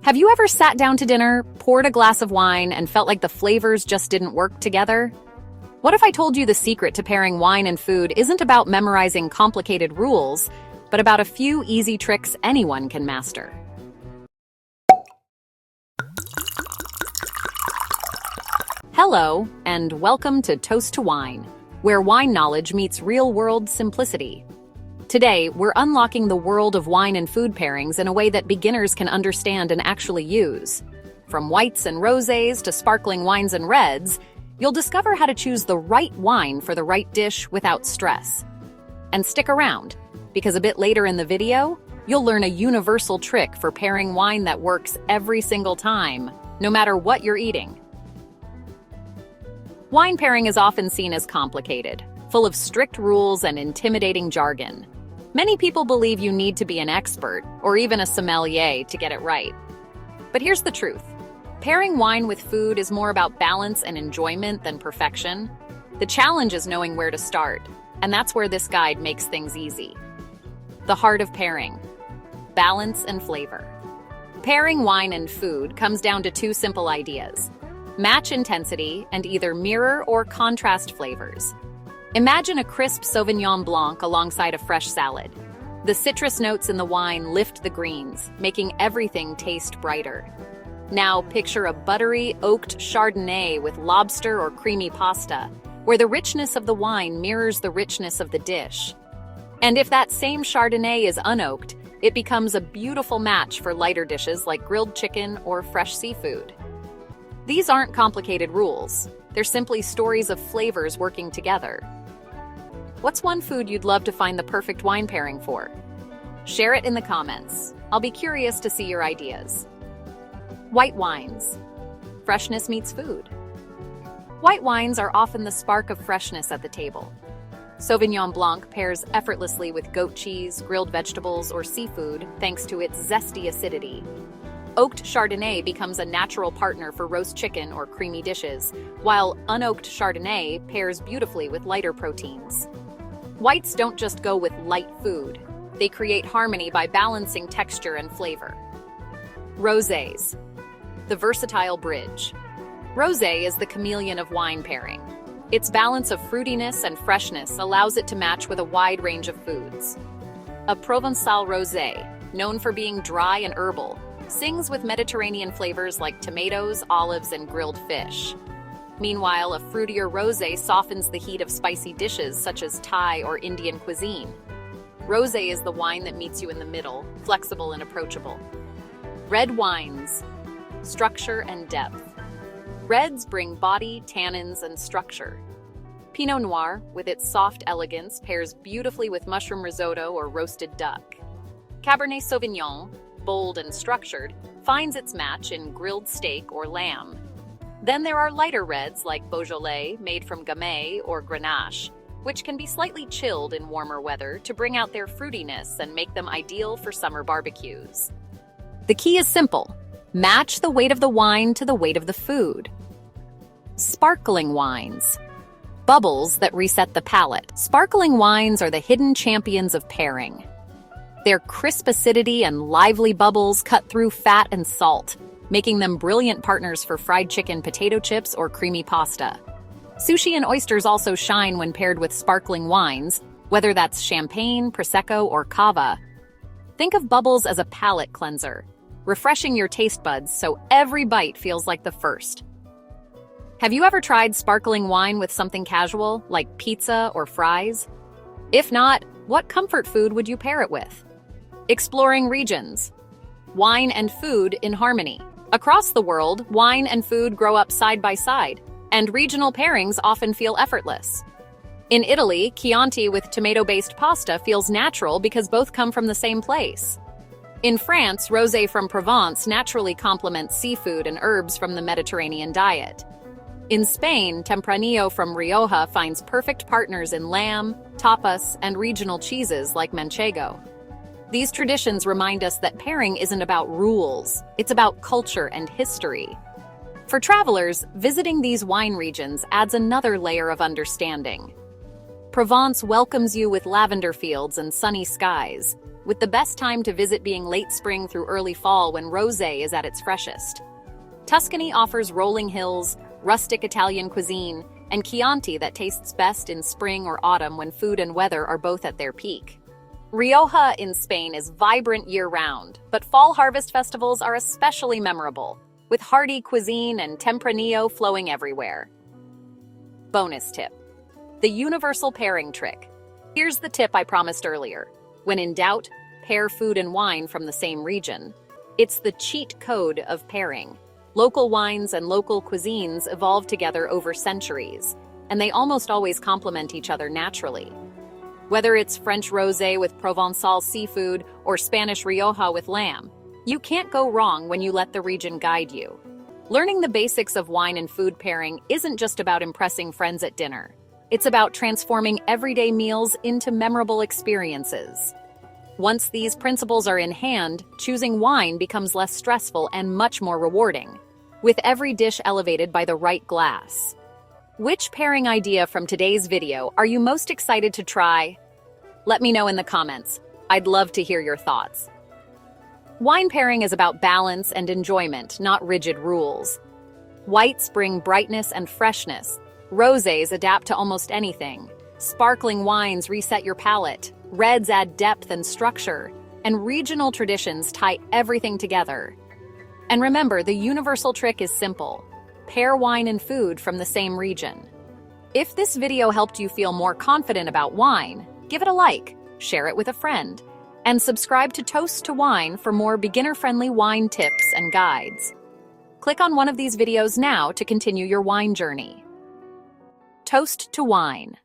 Have you ever sat down to dinner, poured a glass of wine, and felt like the flavors just didn't work together? What if I told you the secret to pairing wine and food isn't about memorizing complicated rules, but about a few easy tricks anyone can master? Hello, and welcome to Toast to Wine, where wine knowledge meets real-world simplicity. Today, we're unlocking the world of wine and food pairings in a way that beginners can understand and actually use. From whites and rosés to sparkling wines and reds, you'll discover how to choose the right wine for the right dish without stress. And stick around, because a bit later in the video, you'll learn a universal trick for pairing wine that works every single time, no matter what you're eating. Wine pairing is often seen as complicated, full of strict rules and intimidating jargon. Many people believe you need to be an expert, or even a sommelier, to get it right. But here's the truth. Pairing wine with food is more about balance and enjoyment than perfection. The challenge is knowing where to start, and that's where this guide makes things easy. The heart of pairing: balance and flavor. Pairing wine and food comes down to two simple ideas: match intensity and either mirror or contrast flavors. Imagine a crisp Sauvignon Blanc alongside a fresh salad. The citrus notes in the wine lift the greens, making everything taste brighter. Now picture a buttery, oaked Chardonnay with lobster or creamy pasta, where the richness of the wine mirrors the richness of the dish. And if that same Chardonnay is unoaked, it becomes a beautiful match for lighter dishes like grilled chicken or fresh seafood. These aren't complicated rules. They're simply stories of flavors working together. What's one food you'd love to find the perfect wine pairing for? Share it in the comments. I'll be curious to see your ideas. White wines. Freshness meets food. White wines are often the spark of freshness at the table. Sauvignon Blanc pairs effortlessly with goat cheese, grilled vegetables, or seafood thanks to its zesty acidity. Oaked Chardonnay becomes a natural partner for roast chicken or creamy dishes, while unoaked Chardonnay pairs beautifully with lighter proteins. Whites don't just go with light food. They create harmony by balancing texture and flavor. Rosés. The versatile bridge. Rosé is the chameleon of wine pairing. Its balance of fruitiness and freshness allows it to match with a wide range of foods. A Provençal rosé, known for being dry and herbal, sings with Mediterranean flavors like tomatoes, olives, and grilled fish. Meanwhile, a fruitier rosé softens the heat of spicy dishes such as Thai or Indian cuisine. Rosé is the wine that meets you in the middle, flexible and approachable. Red wines. Structure and depth. Reds bring body, tannins, and structure. Pinot Noir, with its soft elegance, pairs beautifully with mushroom risotto or roasted duck. Cabernet Sauvignon, bold and structured, finds its match in grilled steak or lamb. Then there are lighter reds like Beaujolais, made from Gamay or Grenache, which can be slightly chilled in warmer weather to bring out their fruitiness and make them ideal for summer barbecues. The key is simple: match the weight of the wine to the weight of the food. Sparkling wines. Bubbles that reset the palate. Sparkling wines are the hidden champions of pairing. Their crisp acidity and lively bubbles cut through fat and salt, making them brilliant partners for fried chicken, potato chips, or creamy pasta. Sushi and oysters also shine when paired with sparkling wines, whether that's champagne, prosecco, or cava. Think of bubbles as a palate cleanser, refreshing your taste buds so every bite feels like the first. Have you ever tried sparkling wine with something casual, like pizza or fries? If not, what comfort food would you pair it with? Exploring regions. Wine and food in harmony. Across the world, wine and food grow up side by side, and regional pairings often feel effortless. In Italy, Chianti with tomato-based pasta feels natural because both come from the same place. In France, Rosé from Provence naturally complements seafood and herbs from the Mediterranean diet. In Spain, Tempranillo from Rioja finds perfect partners in lamb, tapas, and regional cheeses like manchego. These traditions remind us that pairing isn't about rules, it's about culture and history. For travelers, visiting these wine regions adds another layer of understanding. Provence welcomes you with lavender fields and sunny skies, with the best time to visit being late spring through early fall when rosé is at its freshest. Tuscany offers rolling hills, rustic Italian cuisine, and Chianti that tastes best in spring or autumn when food and weather are both at their peak. Rioja in Spain is vibrant year-round, but fall harvest festivals are especially memorable, with hearty cuisine and tempranillo flowing everywhere. Bonus tip: the universal pairing trick. Here's the tip I promised earlier. When in doubt, pair food and wine from the same region. It's the cheat code of pairing. Local wines and local cuisines evolved together over centuries, and they almost always complement each other naturally. Whether it's French rosé with Provençal seafood or Spanish Rioja with lamb, you can't go wrong when you let the region guide you. Learning the basics of wine and food pairing isn't just about impressing friends at dinner. It's about transforming everyday meals into memorable experiences. Once these principles are in hand, choosing wine becomes less stressful and much more rewarding, with every dish elevated by the right glass. Which pairing idea from today's video are you most excited to try? Let me know in the comments. I'd love to hear your thoughts. Wine pairing is about balance and enjoyment, not rigid rules. Whites bring brightness and freshness. Rosés adapt to almost anything. Sparkling wines reset your palate. Reds add depth and structure. And regional traditions tie everything together. And remember, the universal trick is simple. Pair wine and food from the same region. If this video helped you feel more confident about wine, give it a like, share it with a friend, and subscribe to Toast to Wine for more beginner-friendly wine tips and guides. Click on one of these videos now to continue your wine journey. Toast to Wine.